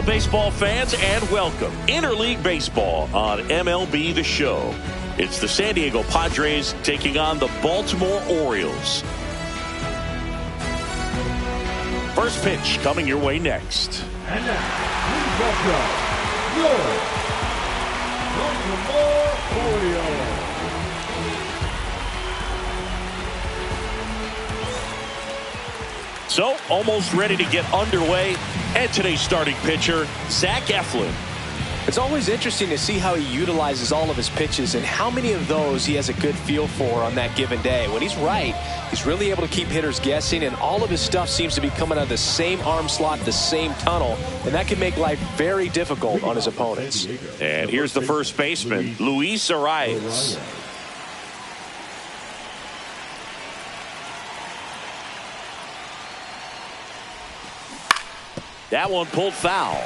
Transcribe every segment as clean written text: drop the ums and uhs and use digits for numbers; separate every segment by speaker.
Speaker 1: baseball fans, and welcome Interleague Baseball on MLB The Show. It's the San Diego Padres taking on the Baltimore Orioles. First pitch coming your way next.
Speaker 2: And now, please welcome your Baltimore Orioles.
Speaker 1: So, almost ready to get underway. And today's starting pitcher, Zach Eflin.
Speaker 3: It's always interesting to see how he utilizes all of his pitches and how many of those he has a good feel for on that given day. When he's right, he's really able to keep hitters guessing, and all of his stuff seems to be coming out of the same arm slot, the same tunnel, and that can make life very difficult on his opponents.
Speaker 1: And here's the first baseman, Luis Arias. That one pulled foul.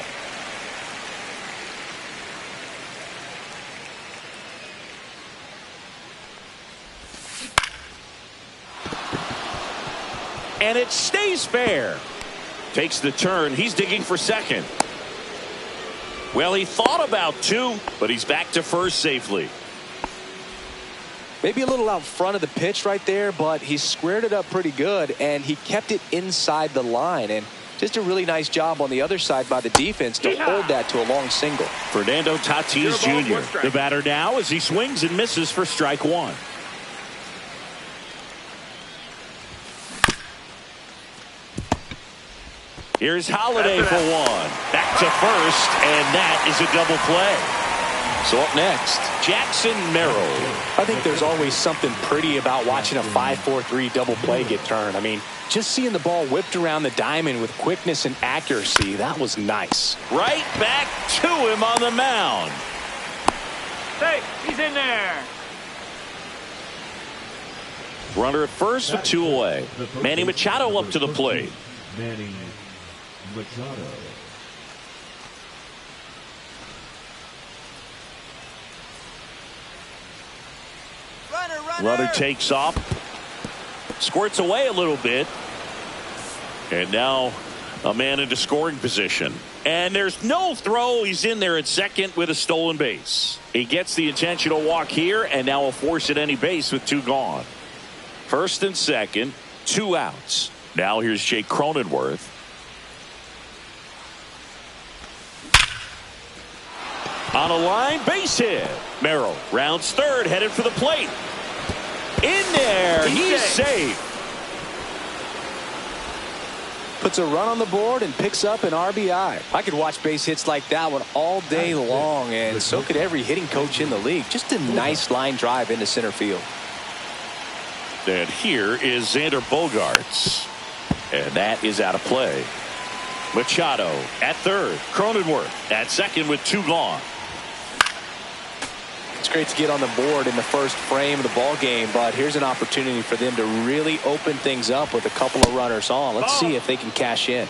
Speaker 1: And it stays fair. Takes the turn. He's digging for second. Well, he thought about two, but he's back to first safely.
Speaker 3: Maybe a little out front of the pitch right there, but he squared it up pretty good, and he kept it inside the line. And just a really nice job on the other side by the defense to hold that to a long single.
Speaker 1: Fernando Tatis Jr. The batter now as he swings and misses for strike one. Here's Holiday for one. Back to first, and that is a double play. So up next, Jackson Merrill.
Speaker 3: I think there's always something pretty about watching a 5-4-3 double play get turned. I mean, just seeing the ball whipped around the diamond with quickness and accuracy, that was nice.
Speaker 1: Right back to him on the mound.
Speaker 4: Hey, he's in there.
Speaker 1: Runner at first with two away. Manny Machado up to the plate.
Speaker 2: Manny Machado.
Speaker 1: Runner takes off. Squirts away a little bit. And now a man into scoring position. And there's no throw. He's in there at second with a stolen base. He gets the intentional walk here, and now will force at any base with two gone. First and second, two outs. Now here's Jake Cronenworth. On a line, base hit. Merrill rounds third, headed for the plate. In there, he's safe.
Speaker 3: Puts a run on the board and picks up an RBI. I could watch base hits like that one all day long, and so could every hitting coach in the league. Just a nice line drive into center field.
Speaker 1: And here is Xander Bogaerts. And that is out of play. Machado at third. Cronenworth at second with two gone.
Speaker 3: It's great to get on the board in the first frame of the ball game, but here's an opportunity for them to really open things up with a couple of runners on. Let's see if they can cash in.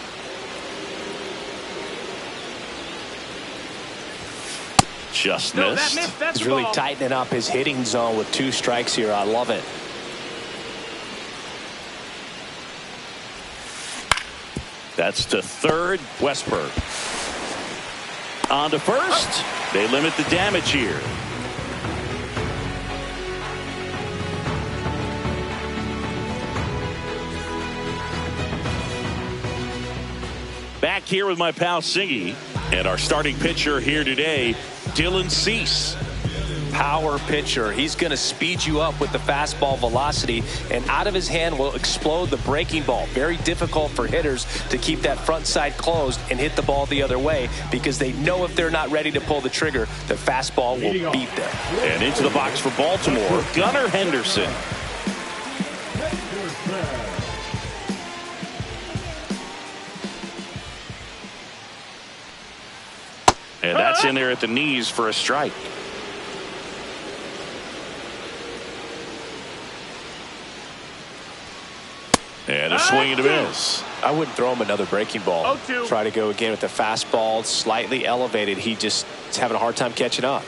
Speaker 1: Just missed.
Speaker 3: He's really tightening up his hitting zone with two strikes here. I love it.
Speaker 1: That's to third. Westberg on to first. They limit the damage here. Back here with my pal Siggy, and our starting pitcher here today, Dylan Cease.
Speaker 3: Power pitcher. He's going to speed you up with the fastball velocity, and out of his hand will explode the breaking ball. Very difficult for hitters to keep that front side closed and hit the ball the other way, because they know if they're not ready to pull the trigger, the fastball will beat them.
Speaker 1: And into the box for Baltimore, Gunnar Henderson. And that's in there at the knees for a strike. And a swing and a miss.
Speaker 3: I wouldn't throw him another breaking ball.
Speaker 4: 0-2.
Speaker 3: Try to go again with the fastball, slightly elevated. He just is having a hard time catching up.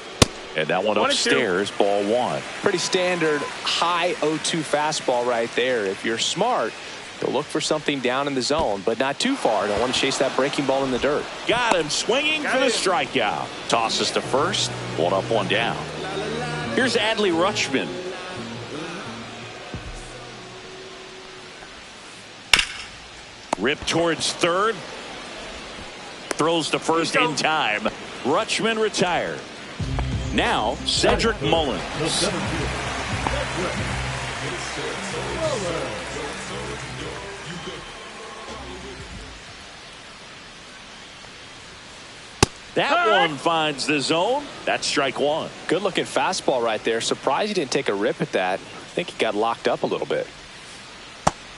Speaker 1: And that one upstairs, ball one.
Speaker 3: Pretty standard high 0-2 fastball right there. If you're smart, He'll look for something down in the zone, but not too far. Don't want to chase that breaking ball in the dirt.
Speaker 1: Got him swinging for the strikeout. Tosses to first. One up, one down. Here's Adley Rutschman. Rip towards third. Throws to first in time. Rutschman retired. Now Cedric Mullins. That one finds the zone. That's strike one.
Speaker 3: Good looking fastball right there. Surprised he didn't take a rip at that. I think he got locked up a little bit.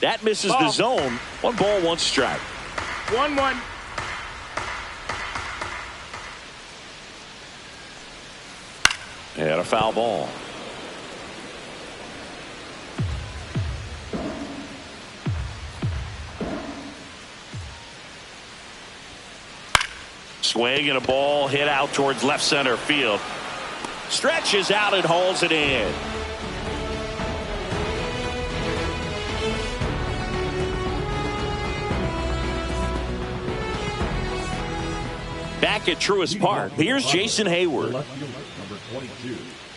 Speaker 1: That misses the zone. 1 ball, 1 strike.
Speaker 4: 1-1.
Speaker 1: And a foul ball. Swing and a ball hit out towards left center field. Stretches out and hauls it in. Back at Truist Park, here's Jason Hayward.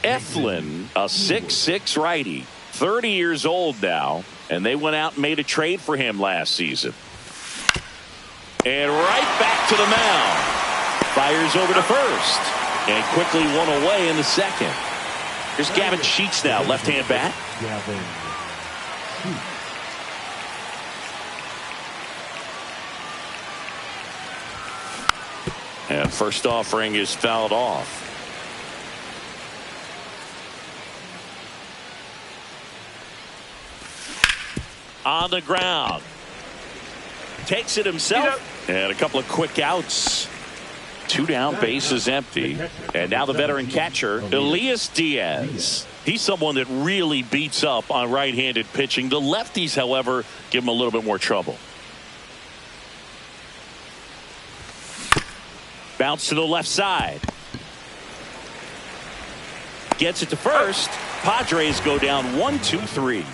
Speaker 1: Eflin, a 6'6" righty, 30 years old now, and they went out and made a trade for him last season. And right back to the mound. Fires over to first. And quickly one away in the second. Here's Gavin Sheets now, left-hand bat. And first offering is fouled off. On the ground. Takes it himself. And a couple of quick outs. 2 down, bases empty. And now the veteran catcher, Elias Diaz. He's someone that really beats up on right-handed pitching. The lefties, however, give him a little bit more trouble. Bounce to the left side. Gets it to first. Padres go down 1-2-3.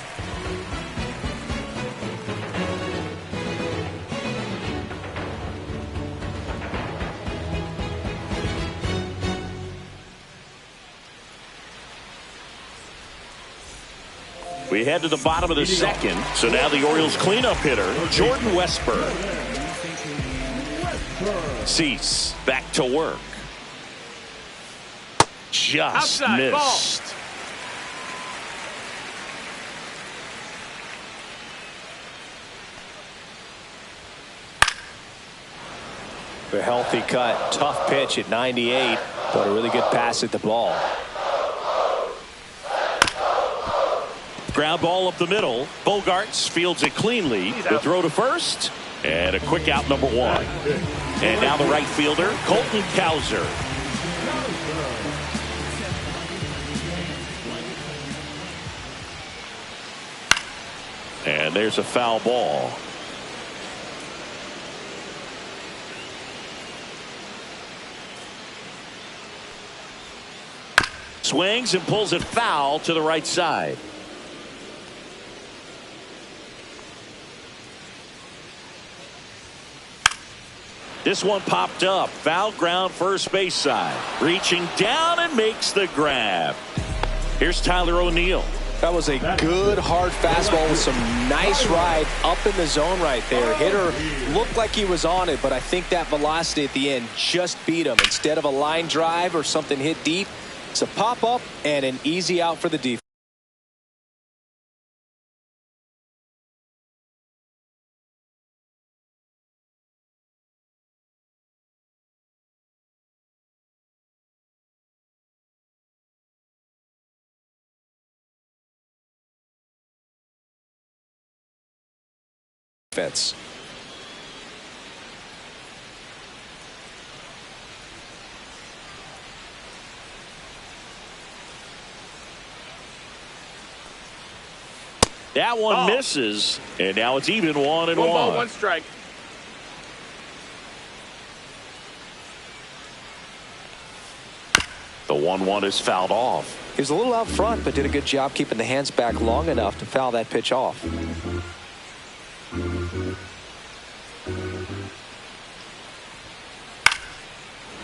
Speaker 1: We head to the bottom of the second. So now the Orioles cleanup hitter, Jordan Westburg. Cease back to work. Just
Speaker 4: Outside,
Speaker 1: missed.
Speaker 3: A healthy cut. Tough pitch at 98, but a really good pass at the ball.
Speaker 1: Ground ball up the middle. Bogarts fields it cleanly. The throw to first. And a quick out, number 1. And now the right fielder, Colton Cowser. And there's a foul ball. Swings and pulls it foul to the right side. This one popped up. Foul ground, first base side. Reaching down and makes the grab. Here's Tyler O'Neill.
Speaker 3: That was a good hard fastball with some nice ride up in the zone right there. Hitter looked like he was on it, but I think that velocity at the end just beat him. Instead of a line drive or something hit deep, it's a pop up and an easy out for the defense.
Speaker 1: That one misses, and now it's even 1-1.
Speaker 4: 1 ball, 1 strike.
Speaker 1: The 1-1 is fouled off.
Speaker 3: He was a little out front, but did a good job keeping the hands back long enough to foul that pitch off.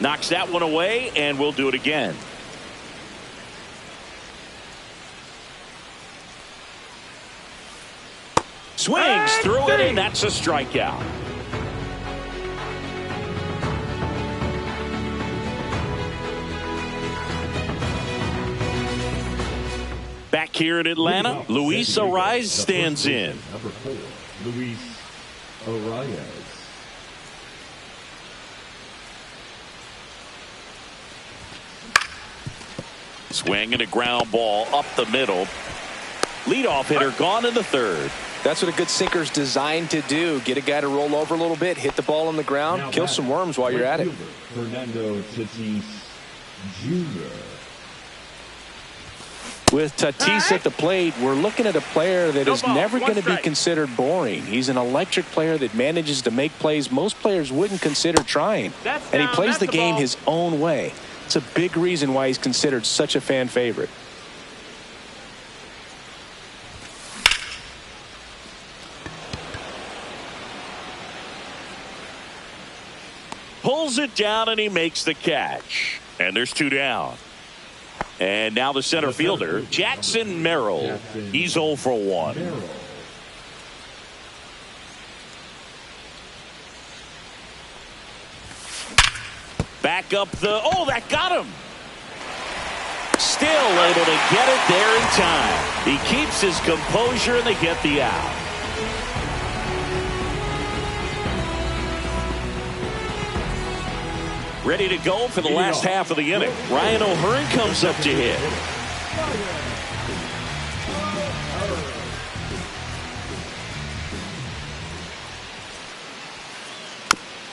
Speaker 1: Knocks that one away, and we'll do it again. Swings through it, and that's a strikeout. Back here in Atlanta, Luis Arraez stands in.
Speaker 2: Number 4, Luis Arraez.
Speaker 1: Swing and a ground ball up the middle. Leadoff hitter gone in the third.
Speaker 3: That's what a good sinker's designed to do. Get a guy to roll over a little bit, hit the ball on the ground,
Speaker 2: Now
Speaker 3: kill some worms while you're at it.
Speaker 2: Fernando Tatis Jr.
Speaker 3: With Tatis at the plate, we're looking at a player that is never going to be considered boring. He's an electric player that manages to make plays most players wouldn't consider trying. And he plays the game his own way. It's a big reason why he's considered such a fan favorite.
Speaker 1: Pulls it down, and he makes the catch. And there's 2 down. And now the center fielder, Jackson Merrill. He's 0 for 1. Back up the, oh, that got him. Still able to get it there in time. He keeps his composure, and they get the out. Ready to go for the last half of the inning. Ryan O'Hearn comes up to hit.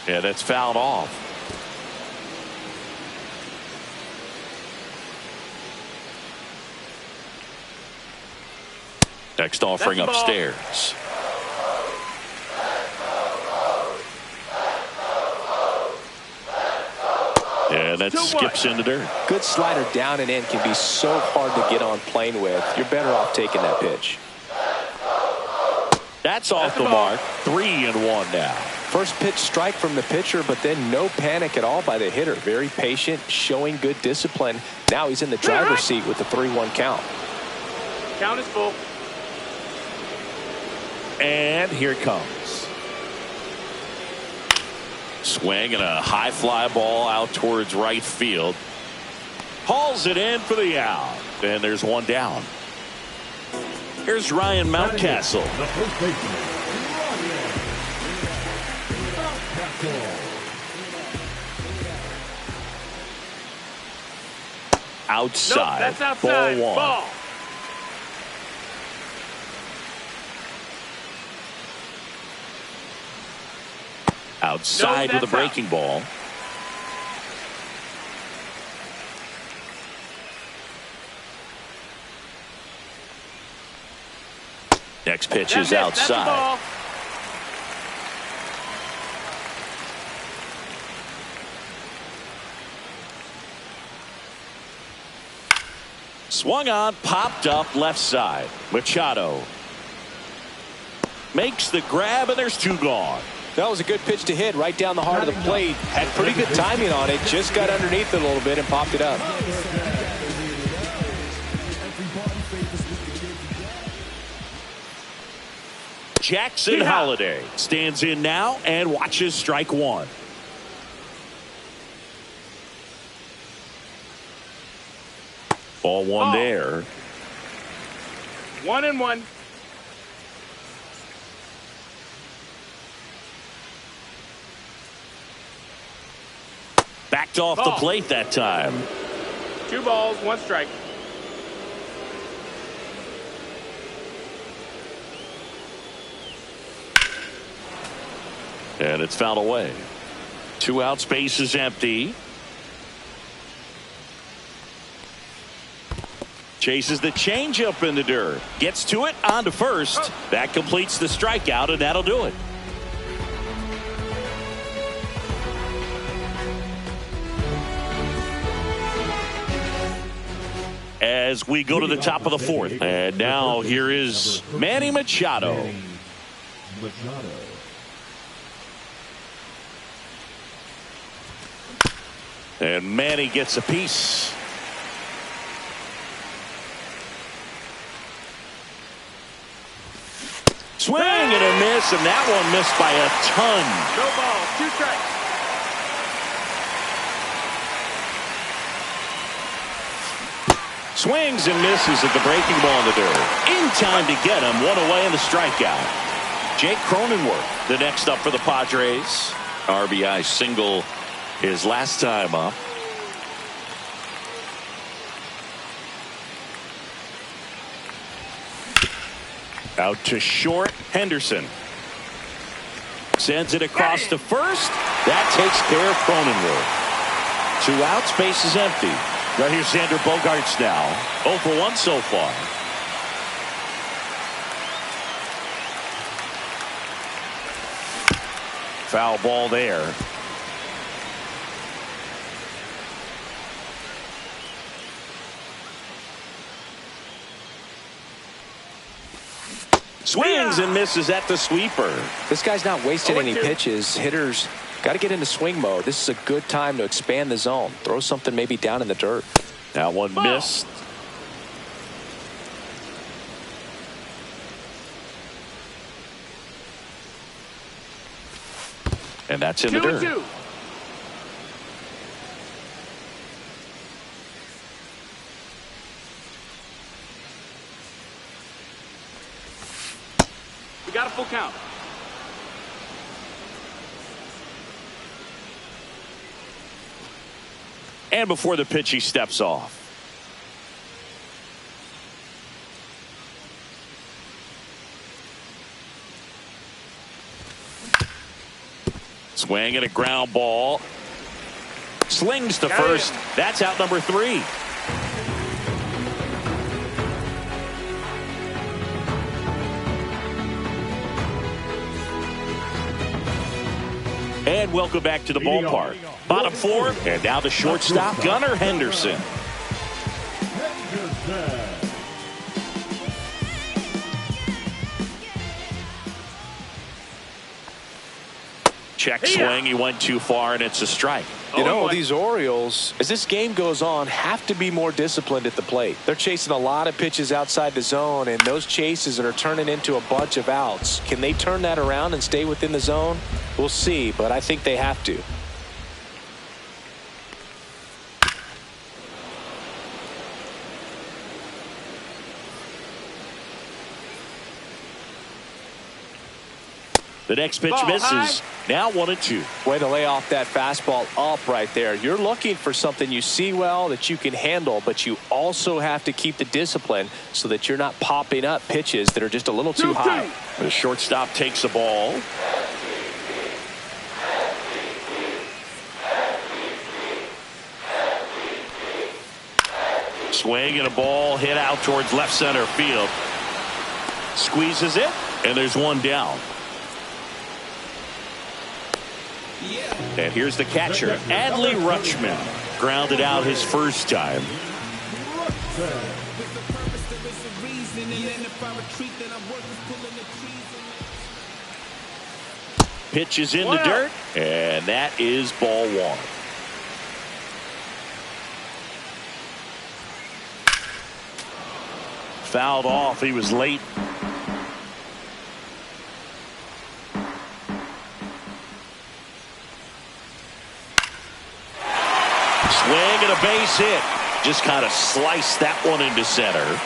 Speaker 1: Yeah, that's fouled off. Next offering upstairs. Yeah, that skips into dirt.
Speaker 3: Good slider down and in can be so hard to get on plane with. You're better off taking that pitch.
Speaker 1: That's off the mark. 3-1 now.
Speaker 3: First pitch strike from the pitcher, but then no panic at all by the hitter. Very patient, showing good discipline. Now he's in the driver's seat with the 3-1 count.
Speaker 4: Count is full.
Speaker 1: And here it comes. Swing and a high fly ball out towards right field. Hauls it in for the out. And there's 1 down. Here's Ryan Mountcastle.
Speaker 2: The first baseman,
Speaker 1: Outside.
Speaker 4: Nope, that's outside.
Speaker 1: Ball 1.
Speaker 4: Ball.
Speaker 1: Outside with a breaking ball. Next pitch is outside. Swung on, popped up left side. Machado makes the grab, and there's 2 gone.
Speaker 3: That was a good pitch to hit right down the heart of the plate. Had pretty good timing on it. Just got underneath it a little bit and popped it up.
Speaker 1: Jackson Holiday stands in now and watches strike 1. Ball 1 there.
Speaker 4: 1-1.
Speaker 1: Backed off the plate that time.
Speaker 4: 2 balls, 1 strike.
Speaker 1: And it's fouled away. 2 outs, base is empty. Chases the changeup in the dirt. Gets to it, on to first. That completes the strikeout, and that'll do it. As we go to the top of the 4th. And now here is Manny Machado. And Manny gets a piece. Swing and a miss, and that one missed by a ton.
Speaker 4: No ball. 2 strikes.
Speaker 1: Swings and misses at the breaking ball in the dirt. In time to get him. One away in the strikeout. Jake Cronenworth, the next up for the Padres. RBI single his last time up. Out to short, Henderson. Sends it across to first. That takes care of Cronenworth. 2 outs, base is empty. Right here's Xander Bogaerts now. 0 for 1 so far. Foul ball there. Swings and misses at the sweeper.
Speaker 3: This guy's not wasting any pitches. Hitters got to get into swing mode. This is a good time to expand the zone. Throw something maybe down in the dirt.
Speaker 1: That one missed. And that's in the dirt.
Speaker 4: 2-2. We got a full count.
Speaker 1: And before the pitch, he steps off. Swing and a ground ball. Slings to first. That's out number 3. And welcome back to the ballpark. Bottom 4, and now the shortstop, Gunnar Henderson. Check swing, he went too far, and it's a strike.
Speaker 3: You know, these Orioles, as this game goes on, have to be more disciplined at the plate. They're chasing a lot of pitches outside the zone, and those chases are turning into a bunch of outs. Can they turn that around and stay within the zone? We'll see, but I think they have to.
Speaker 1: The next pitch misses. Now 1-2.
Speaker 3: Way to lay off that fastball up right there. You're looking for something you see well that you can handle, but you also have to keep the discipline so that you're not popping up pitches that are just a little too high.
Speaker 1: The shortstop takes the ball. Swing and a ball hit out towards left center field. Squeezes it, and there's one down. And here's the catcher, Adley Rutschman. Grounded out his first time. Pitch is in the dirt, and that is ball 1. Fouled off. He was late. Swing and a base hit. Just kind of sliced that one into center.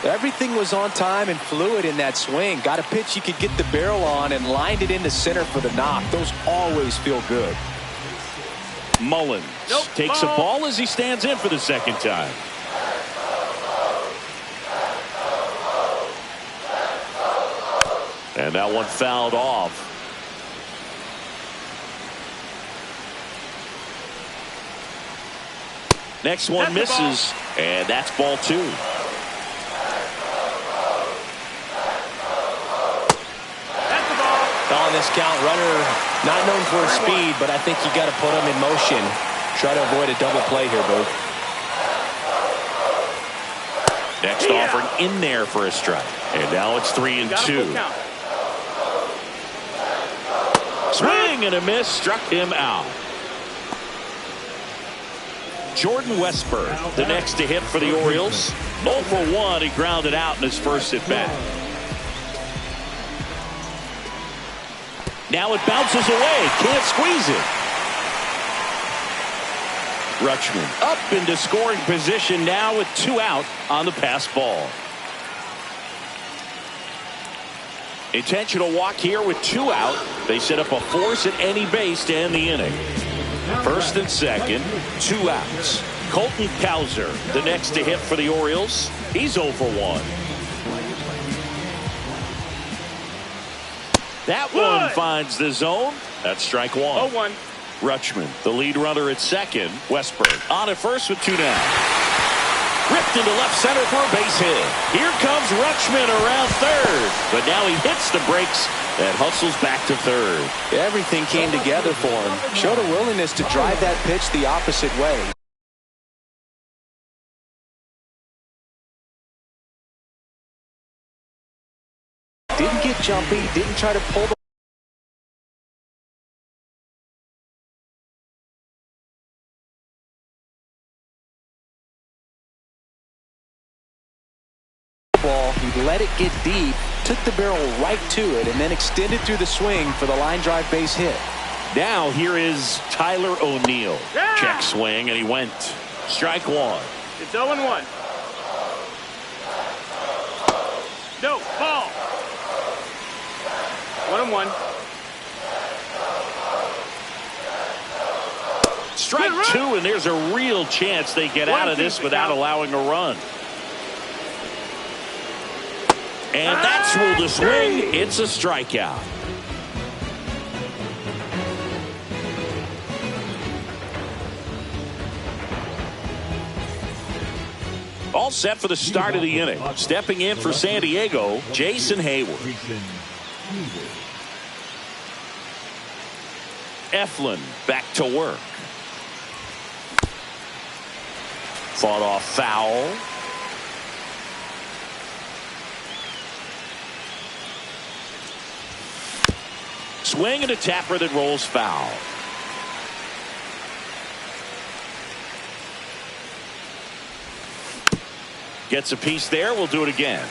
Speaker 3: Everything was on time and fluid in that swing. Got a pitch you could get the barrel on and lined it into center for the knock. Those always feel good.
Speaker 1: Mullins takes a ball as he stands in for the second time. And that one fouled off. Next one misses, and that's ball 2.
Speaker 3: On this count, runner not known for his speed, but I think you got to put him in motion. Try to avoid a double play here, Booth.
Speaker 1: Next offering in there for a strike. And now it's 3-2. Swing and a miss, struck him out. Jordan Westburg, the next to hit for the Orioles. 0 for 1, he grounded out in his first at bat. Now it bounces away, can't squeeze it. Rutschman up into scoring position now with 2 out on the pass ball. Intentional walk here with 2 out. They set up a force at any base to end the inning. First and second, 2 outs. Colton Cowser, the next to hit for the Orioles. He's 0 for 1. That one finds the zone. That's strike 1.
Speaker 4: 0-1.
Speaker 1: Rutschman, the lead runner at second. Westburg on at first with 2 down. Ripped into left center for a base hit. Here comes Rutschman around third. But now he hits the brakes and hustles back to third.
Speaker 3: Everything came together for him. Showed a willingness to drive that pitch the opposite way. Didn't get jumpy, didn't try to pull the ball. He let it get deep, took the barrel right to it, and then extended through the swing for the line drive base hit.
Speaker 1: Now here is Tyler O'Neill.
Speaker 4: Yeah!
Speaker 1: Check swing, and he went. Strike 1.
Speaker 4: It's 0-1. No, ball. 1-1.
Speaker 1: Strike 2, and there's a real chance they get out of this without allowing a run. And that's ruled a swing. It's a strikeout. All set for the start of the inning. Stepping in for San Diego, Jason Hayward. Eflin back to work. Fought off foul. Swing and a tapper that rolls foul. Gets a piece there. We'll do it again.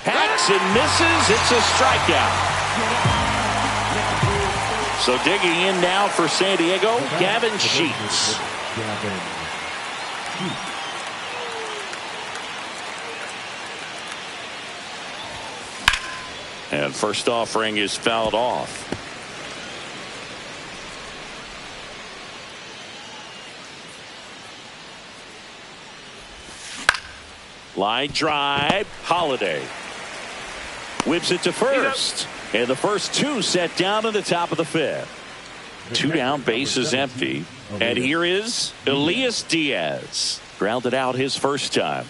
Speaker 1: Hacks and misses. It's a strikeout. So digging in now for San Diego, Gavin Sheets. And first offering is fouled off. Line drive, Holiday. Whips it to first. And the first 2 set down in the top of the 5th. 2 down, base is empty. And here is Elias Diaz. Grounded out his first time.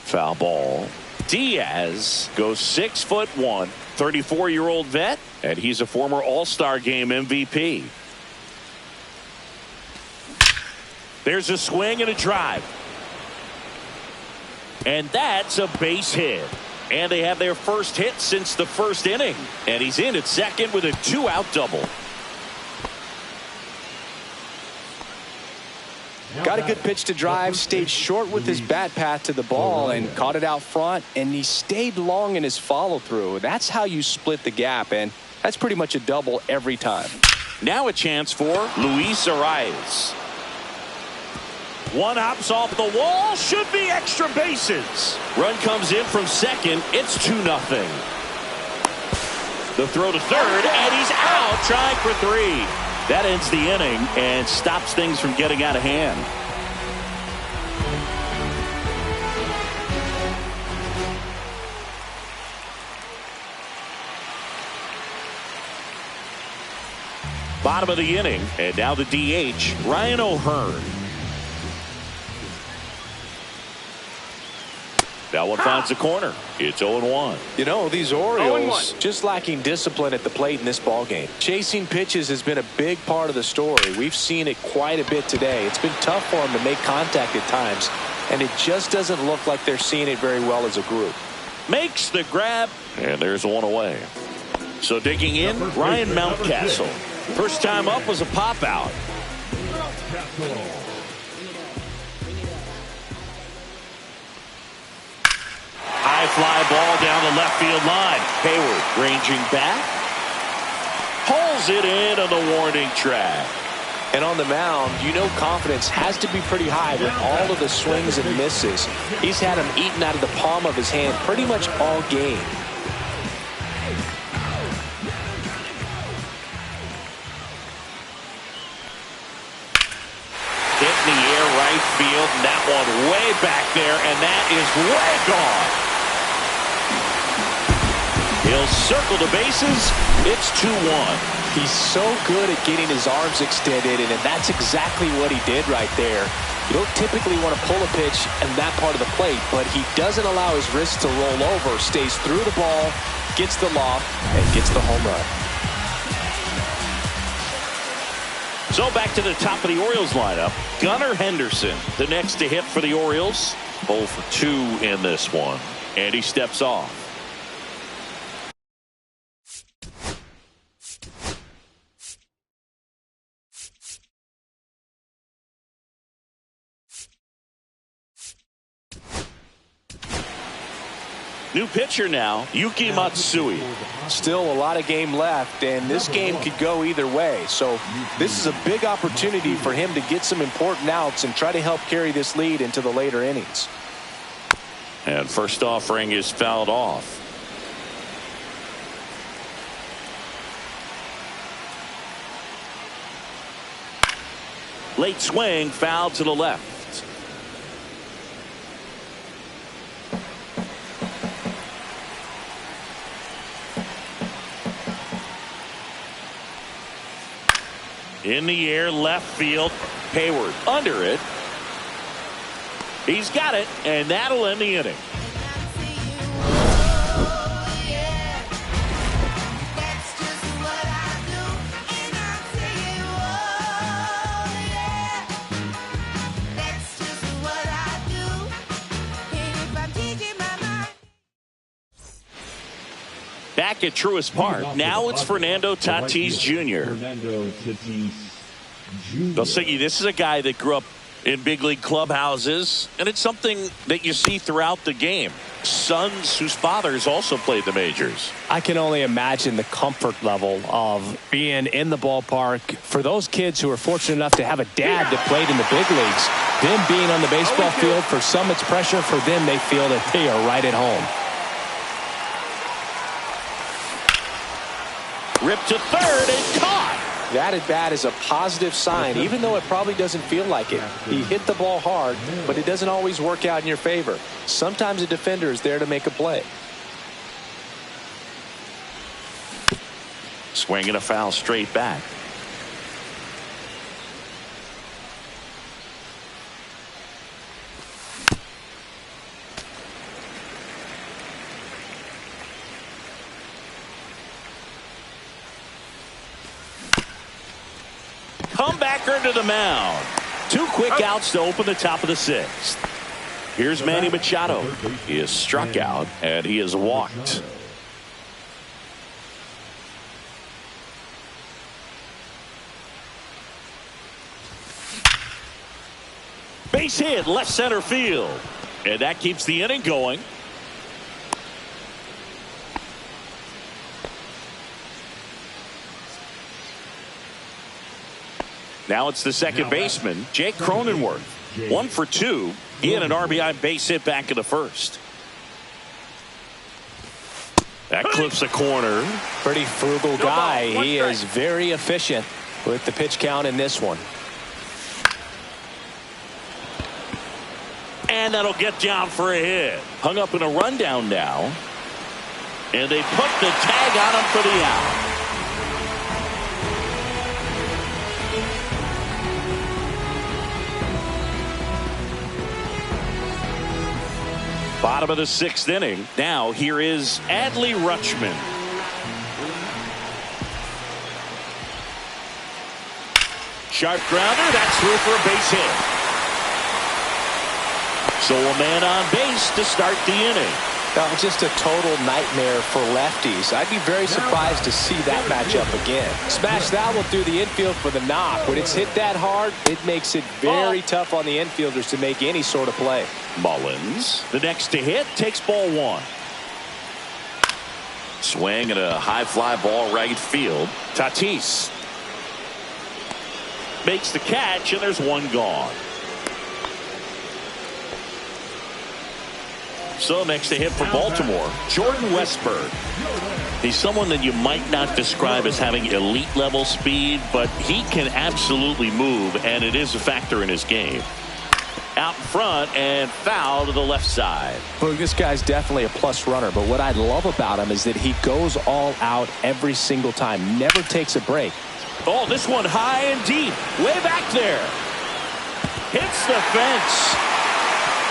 Speaker 1: Foul ball. Diaz goes 6'1", 34-year-old vet, and he's a former All-Star Game MVP. There's a swing and a drive. And that's a base hit. And they have their first hit since the first inning. And he's in at second with a 2-out double.
Speaker 3: Got a good pitch to drive, stayed short with his bat path to the ball and caught it out front, and he stayed long in his follow through. That's how you split the gap, and that's pretty much a double every time.
Speaker 1: Now a chance for Luis Arias. One hops off the wall, should be extra bases. Run comes in from second. It's 2-0. The throw to third, and he's out trying for 3. That ends the inning and stops things from getting out of hand. Bottom of the inning, and now the DH, Ryan O'Hearn. That one finds the corner. It's 0-1.
Speaker 3: You know, these Orioles just lacking discipline at the plate in this ball game. Chasing pitches has been a big part of the story. We've seen it quite a bit today. It's been tough for them to make contact at times, and it just doesn't look like they're seeing it very well as a group.
Speaker 1: Makes the grab, and there's one away. So digging in, Ryan Mountcastle. First time up was a pop out. High fly ball down the left field line. Hayward ranging back. Pulls it in on the warning track.
Speaker 3: And on the mound, you know confidence has to be pretty high with all of the swings and misses. He's had them eaten out of the palm of his hand pretty much all game.
Speaker 1: Hit in the air right field, and that one way back there, and that is way gone. He'll circle the bases. It's 2-1.
Speaker 3: He's so good at getting his arms extended, and that's exactly what he did right there. You don't typically want to pull a pitch in that part of the plate, but he doesn't allow his wrists to roll over, stays through the ball, gets the loft, and gets the home run.
Speaker 1: So back to the top of the Orioles lineup. Gunnar Henderson, the next to hit for the Orioles. 0 for 2 in this one. And he steps off. New pitcher now, Yuki Matsui.
Speaker 3: Still a lot of game left, and this game could go either way. So this is a big opportunity for him to get some important outs and try to help carry this lead into the later innings.
Speaker 1: And first offering is fouled off. Late swing, foul to the left. In the air, left field. Hayward under it. He's got it, and that'll end the inning. Back at Truist Park. Now it's Fernando Tatis Jr. Balsicki, this is a guy that grew up in big league clubhouses, and it's something that you see throughout the game. Sons whose fathers also played the majors.
Speaker 3: I can only imagine the comfort level of being in the ballpark. For those kids who are fortunate enough to have a dad that played in the big leagues, them being on the baseball field, for some it's pressure. For them, they feel that they are right at home.
Speaker 1: Ripped to third and caught.
Speaker 3: That at bat is a positive sign, even though it probably doesn't feel like it. He hit the ball hard, but it doesn't always work out in your favor. Sometimes a defender is there to make a play.
Speaker 1: Swinging a foul straight back. Comebacker to the mound. 2 quick outs to open the top of the 6th. Here's Manny Machado. He is struck out and he is walked. Base hit left center field. And that keeps the inning going. Now it's the second baseman, Jake Cronenworth. 1 for 2. He had an RBI base hit back in the first. That clips the corner.
Speaker 3: Pretty frugal guy. He is very efficient with the pitch count in this one.
Speaker 1: And that'll get down for a hit. Hung up in a rundown now. And they put the tag on him for the out. Bottom of the 6th inning. Now here is Adley Rutschman. Sharp grounder. That's through for a base hit. So a man on base to start the inning.
Speaker 3: Now, just a total nightmare for lefties. I'd be very surprised to see that matchup again. Smash that one through the infield for the knock. When it's hit that hard, it makes it very tough on the infielders to make any sort of play.
Speaker 1: Mullins, the next to hit, takes ball 1. Swing at a high fly ball right field. Tatis makes the catch, and there's one gone. So next to hit for Baltimore, Jordan Westburg. He's someone that you might not describe as having elite level speed, but he can absolutely move, and it is a factor in his game. Out in front and foul to the left side.
Speaker 3: Well, this guy's definitely a plus runner, but what I love about him is that he goes all out every single time, never takes a break.
Speaker 1: Oh, this one high and deep, way back there. Hits the fence.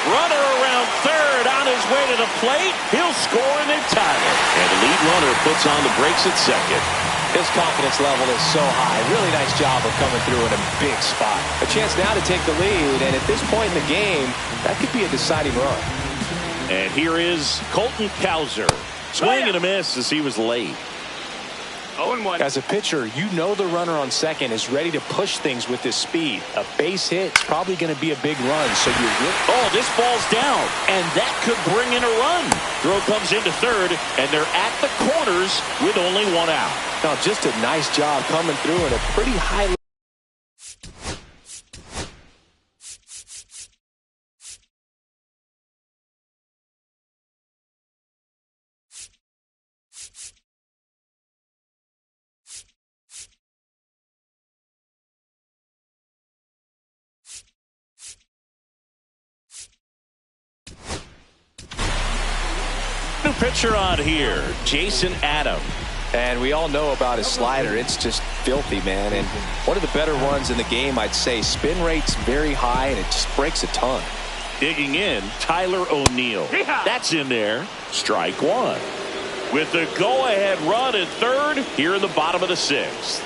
Speaker 1: Runner around third, on his way to the plate. He'll score, and they've tied it. And the lead runner puts on the brakes at second.
Speaker 3: His confidence level is so high. Really nice job of coming through in a big spot. A chance now to take the lead, and at this point in the game, that could be a deciding run.
Speaker 1: And here is Colton Cowser. Swing and a miss as he was late.
Speaker 4: 0-1.
Speaker 3: As a pitcher, you know the runner on second is ready to push things with his speed. A base hit's probably going to be a big run, so you really...
Speaker 1: Oh, this ball's down, and that could bring in a run. Throw comes into third, and they're at the corners with only one out.
Speaker 3: Now, just a nice job coming through at a pretty high level.
Speaker 1: New pitcher on here, Jason Adam.
Speaker 3: And we all know about his slider. It's just filthy, man. And one of the better ones in the game, I'd say. Spin rate's very high, and it just breaks a ton.
Speaker 1: Digging in, Tyler O'Neill. That's in there. Strike 1. With the go-ahead run at third, here in the bottom of the 6th.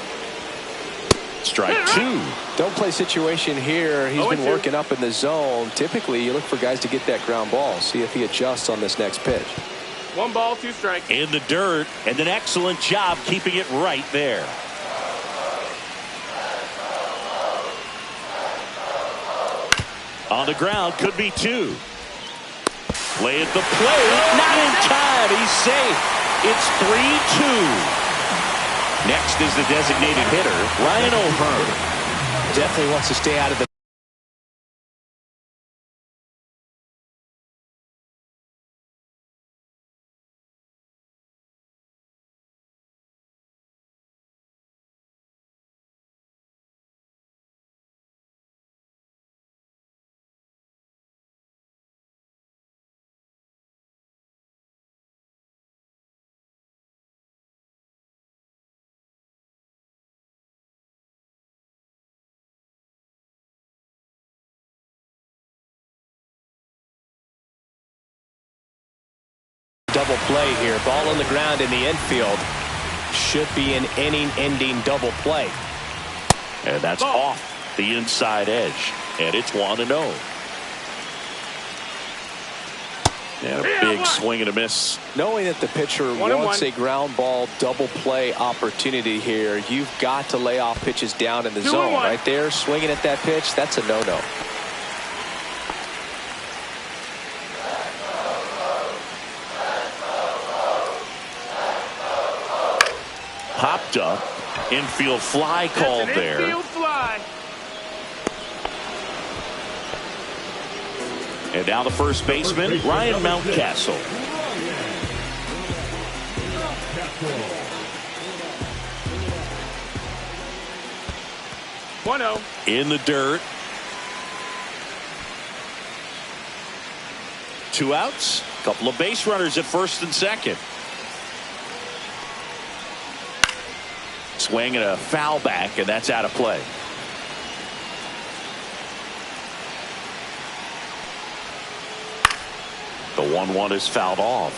Speaker 1: Strike 2.
Speaker 3: Don't play situation here. He's been working up in the zone. Typically, you look for guys to get that ground ball. See if he adjusts on this next pitch.
Speaker 4: 1 ball, 2 strikes.
Speaker 1: In the dirt, and an excellent job keeping it right there. On the ground, could be 2. Play at the plate, not in time, he's safe. It's 3-2. Next is the designated hitter, Ryan O'Hearn.
Speaker 3: Definitely wants to stay out of the... double play here. Ball on the ground in the infield. Should be an inning-ending double play.
Speaker 1: And that's off the inside edge. And it's 1-0. And a big swing and a miss.
Speaker 3: Knowing that the pitcher wants a ground ball double play opportunity here, you've got to lay off pitches down in the zone. Right there, swinging at that pitch, that's a no-no.
Speaker 1: Popped up. Infield fly called there.
Speaker 4: Infield fly.
Speaker 1: And now the first baseman, Ryan Mountcastle.
Speaker 4: 1-0.
Speaker 1: In the dirt. 2 outs. Couple of base runners at first and second. Swing and a foul back, and that's out of play. The 1-1 is fouled off.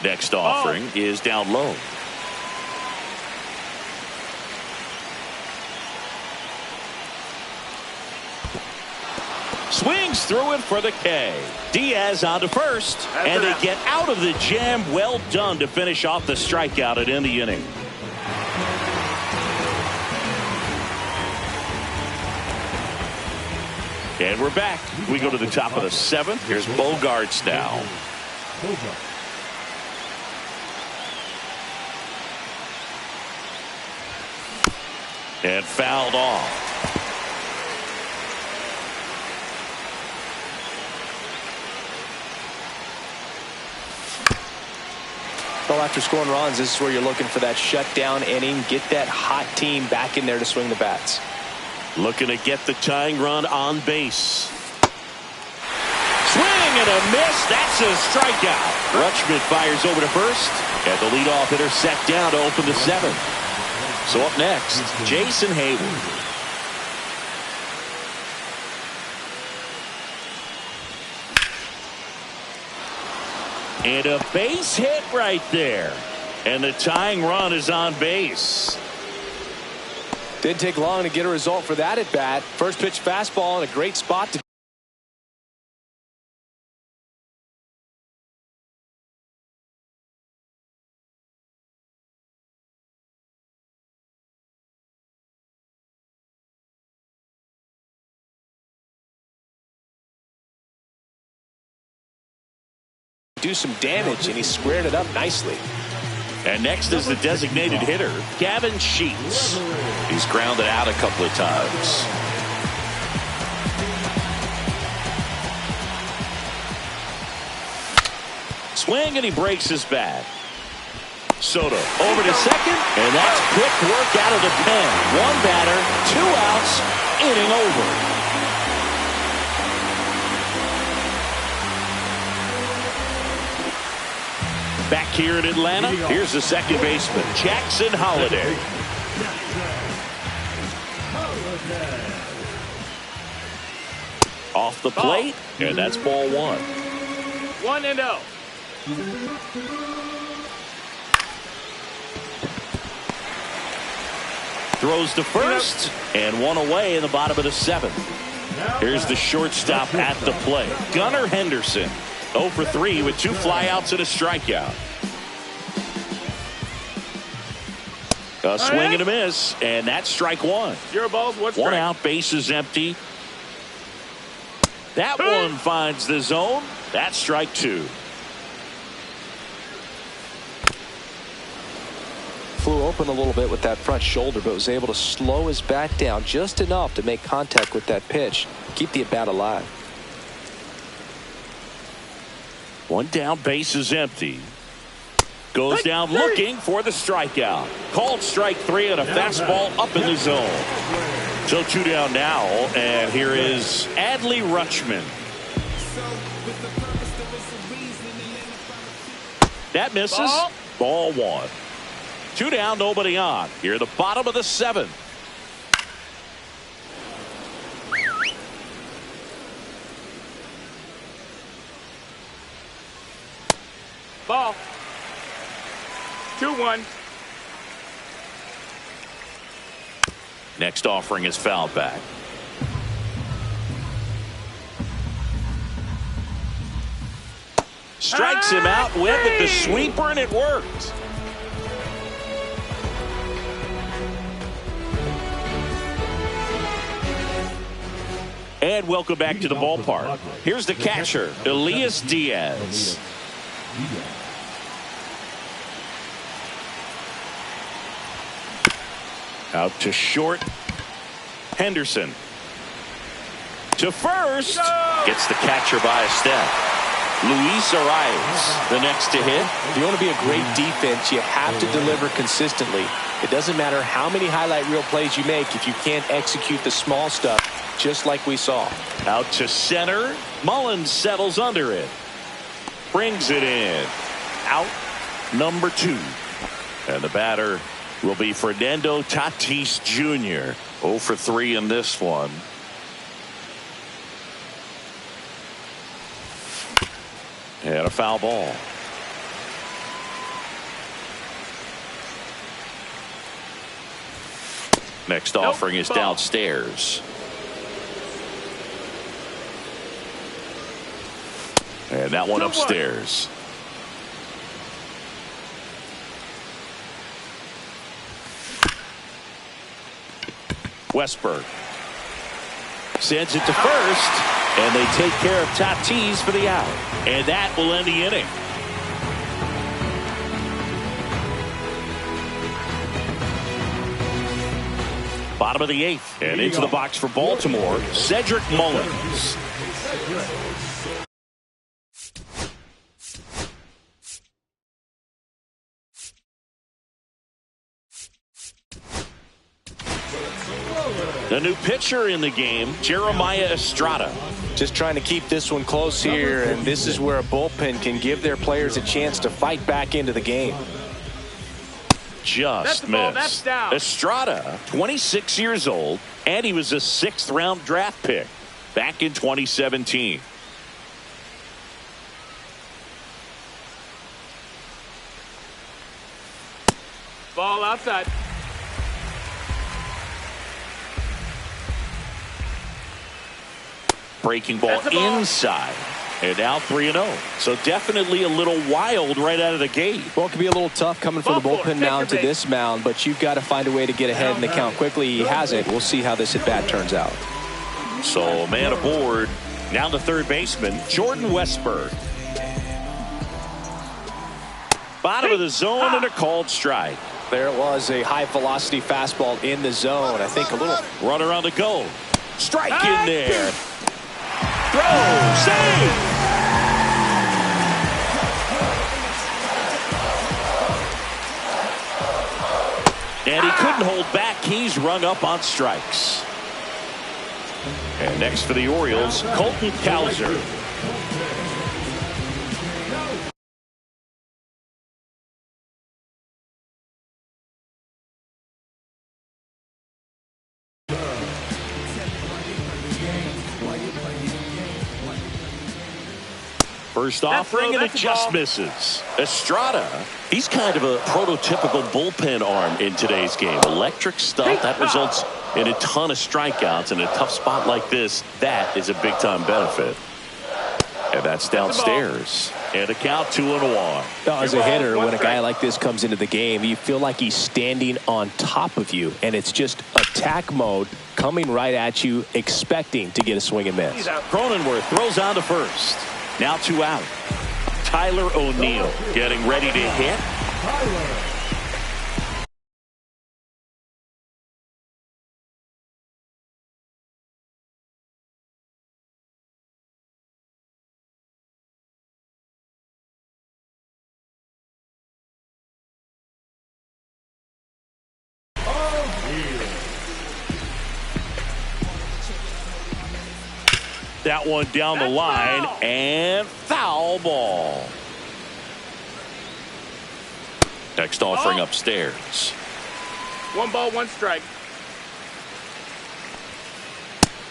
Speaker 1: Next offering is down low. Swings through it for the K. Diaz on to first. And they get out of the jam. Well done to finish off the strikeout and end the inning. And we're back. We go to the top of the 7th. Here's Bogarts now. And fouled off.
Speaker 3: Well, after scoring runs, this is where you're looking for that shutdown inning. Get that hot team back in there to swing the bats.
Speaker 1: Looking to get the tying run on base. Swing and a miss. That's a strikeout. Rutschman fires over to first. And the leadoff hitter set down to open the 7th. So up next, Jason Hayward. And a base hit right there. And the tying run is on base.
Speaker 3: Didn't take long to get a result for that at bat. First pitch fastball in a great spot to do some damage, and he squared it up nicely.
Speaker 1: And next is the designated hitter, Gavin Sheets. He's grounded out a couple of times. Swing, and he breaks his bat. Soto over to second, and that's quick work out of the pen. 1 batter, 2 outs, inning over. Back here in Atlanta, here's the second baseman, Jackson Holliday. Off the plate, and that's ball 1.
Speaker 4: 1-0.
Speaker 1: Throws to first, and 1 away in the bottom of the 7th. Here's the shortstop at the plate, Gunnar Henderson. 0 for 3 with 2 flyouts and a strikeout. A swing and a miss, and that's strike 1.
Speaker 4: 0 balls, 1 strike.
Speaker 1: 1 out, base is empty. That one finds the zone. That's strike 2.
Speaker 3: Flew open a little bit with that front shoulder, but was able to slow his bat down just enough to make contact with that pitch. Keep the at-bat alive.
Speaker 1: 1 down, base is empty. Goes down looking for the strikeout. Called strike 3 on a fastball up in the zone. So 2 down now, and here is Adley Rutschman. That misses. Ball 1. 2 down, nobody on. Here at the bottom of the 7th.
Speaker 4: Ball. 2-1.
Speaker 1: Next offering is fouled back. Strikes him out. Webb with the sweeper, and it worked. And welcome back to the ballpark. Here's the catcher, Elias Diaz. Out to short. Henderson. To first. Gets the catcher by a step. Luis Arias, the next to hit.
Speaker 3: If you want to be a great defense, you have to deliver consistently. It doesn't matter how many highlight reel plays you make if you can't execute the small stuff, just like we saw.
Speaker 1: Out to center. Mullins settles under it. Brings it in. Out number 2. And the batter will be Fernando Tatis Jr. 0 for 3 in this one. And a foul ball. Next offering is downstairs. And that one upstairs. Westberg sends it to first, and they take care of Tatis for the out. And that will end the inning. Bottom of the 8th, and into the box for Baltimore, Cedric Mullins. The new pitcher in the game, Jeremiah Estrada.
Speaker 3: Just trying to keep this one close here, and this is where a bullpen can give their players a chance to fight back into the game.
Speaker 1: Just missed. Estrada, 26 years old, and he was a 6th-round draft pick back in 2017.
Speaker 4: Ball outside.
Speaker 1: Breaking ball inside. And now 3-0. So definitely a little wild right out of the gate.
Speaker 3: Well, it could be a little tough coming from the bullpen mound to this mound, but you've got to find a way to get ahead in the count quickly. He hasn't. We'll see how this at-bat turns out.
Speaker 1: So a man aboard. Now the third baseman, Jordan Westberg. Bottom of the zone and a called strike.
Speaker 3: There it was, a high-velocity fastball in the zone. I think a little
Speaker 1: runner on the go. Strike in there. Throw, save. And he couldn't hold back. He's rung up on strikes. And next for the Orioles, Colton Cowser. First offering, and it just misses. Estrada, he's kind of a prototypical bullpen arm in today's game. Electric stuff that results in a ton of strikeouts. In a tough spot like this, that is a big-time benefit. And that's downstairs. And a count 2-1.
Speaker 3: As a hitter, when a guy like this comes into the game, you feel like he's standing on top of you, and it's just attack mode coming right at you, expecting to get a swing and miss.
Speaker 1: Cronenworth throws on to first. Now 2 out. Tyler O'Neill getting ready to hit. That one down the line, and foul ball. Next offering upstairs.
Speaker 4: 1 ball, 1 strike.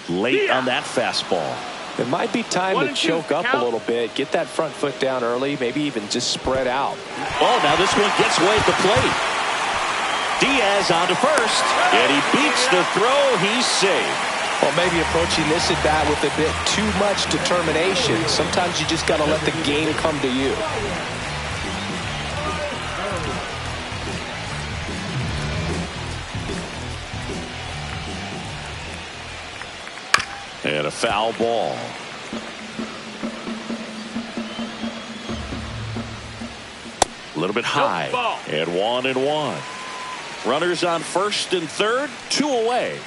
Speaker 1: Late on that fastball.
Speaker 3: It might be time to choke up a little bit, get that front foot down early, maybe even just spread out.
Speaker 1: Oh, now this one gets away at the plate. Diaz on to first, and he beats the throw. He's safe.
Speaker 3: Well, maybe approaching this at bat with a bit too much determination. Sometimes you just got to let the game come to you.
Speaker 1: And a foul ball. A little bit high. And 1-1. Runners on first and third, 2 away.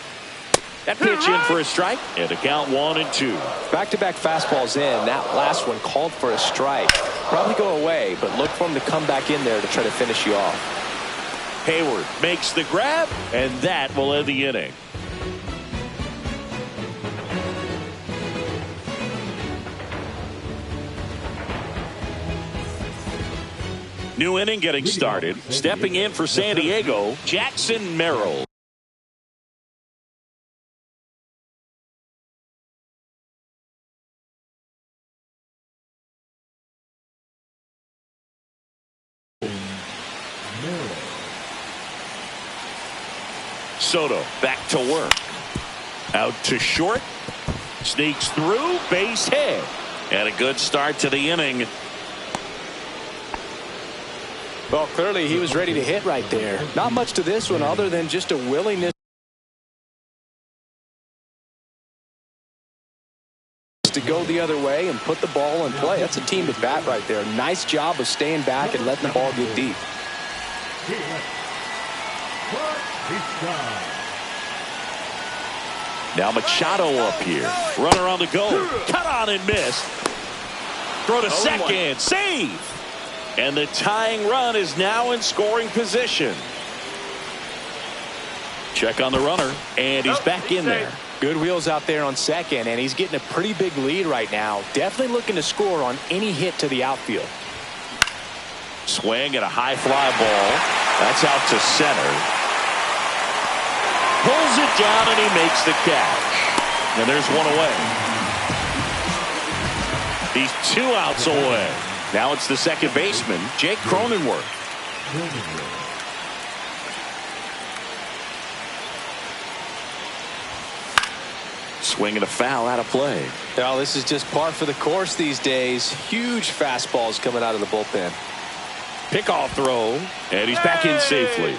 Speaker 1: That pitch in for a strike, and a count 1-2.
Speaker 3: Back-to-back fastballs in. That last one called for a strike. Probably go away, but look for him to come back in there to try to finish you off.
Speaker 1: Hayward makes the grab, and that will end the inning. New inning getting started. Stepping in for San Diego, Jackson Merrill. Soto back to work. Out to short. Sneaks through. Base hit. And a good start to the inning.
Speaker 3: Well, clearly he was ready to hit right there. Not much to this one other than just a willingness to go the other way and put the ball in play. That's a team at bat right there. Nice job of staying back and letting the ball get deep.
Speaker 1: Now Machado up here. Runner on the go. Cut on and missed. Throw to second. Save. And the tying run is now in scoring position. Check on the runner. And he's back in there.
Speaker 3: Good wheels out there on second. And he's getting a pretty big lead right now. Definitely looking to score on any hit to the outfield.
Speaker 1: Swing and a high fly ball. That's out to center. Pulls it down and he makes the catch. And there's one away. He's 2 outs away. Now it's the second baseman, Jake Cronenworth. Swing and a foul out of play.
Speaker 3: Now this is just par for the course these days. Huge fastballs coming out of the bullpen.
Speaker 1: Pickoff throw. And he's back in safely.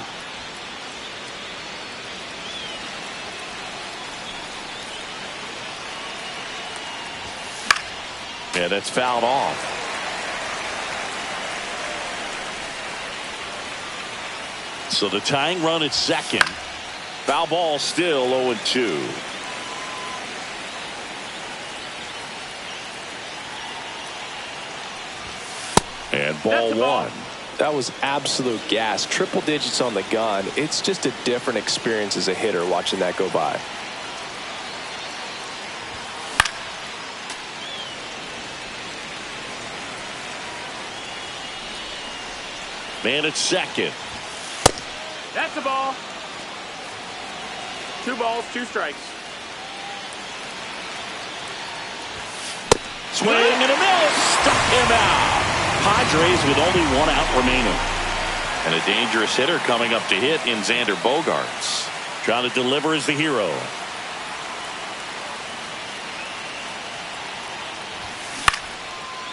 Speaker 1: Yeah, that's fouled off. So the tying run at second. Foul ball still 0-2. And ball one.
Speaker 3: That was absolute gas. Triple digits on the gun. It's just a different experience as a hitter watching that go by.
Speaker 1: Man at second.
Speaker 4: That's the ball. 2 balls, 2 strikes.
Speaker 1: Swing and a miss. Struck him out. Padres with only 1 out remaining. And a dangerous hitter coming up to hit in Xander Bogaerts. Trying to deliver as the hero.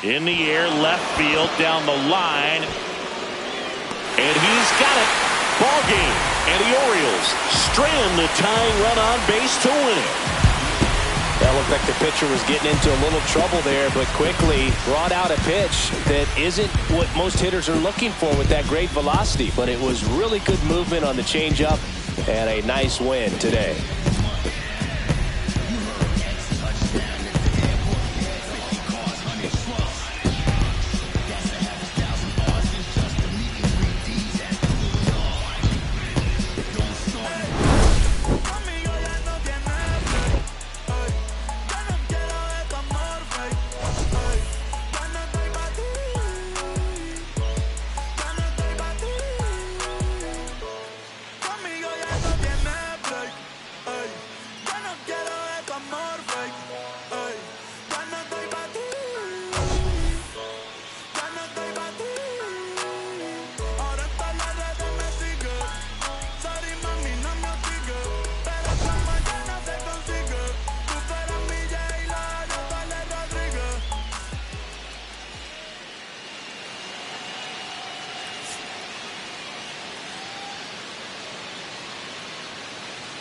Speaker 1: In the air, left field, down the line. And he's got it. Ball game. And the Orioles strand the tying run on base to win it.
Speaker 3: That looked like the pitcher was getting into a little trouble there, but quickly brought out a pitch that isn't what most hitters are looking for with that great velocity. But it was really good movement on the changeup and a nice win today.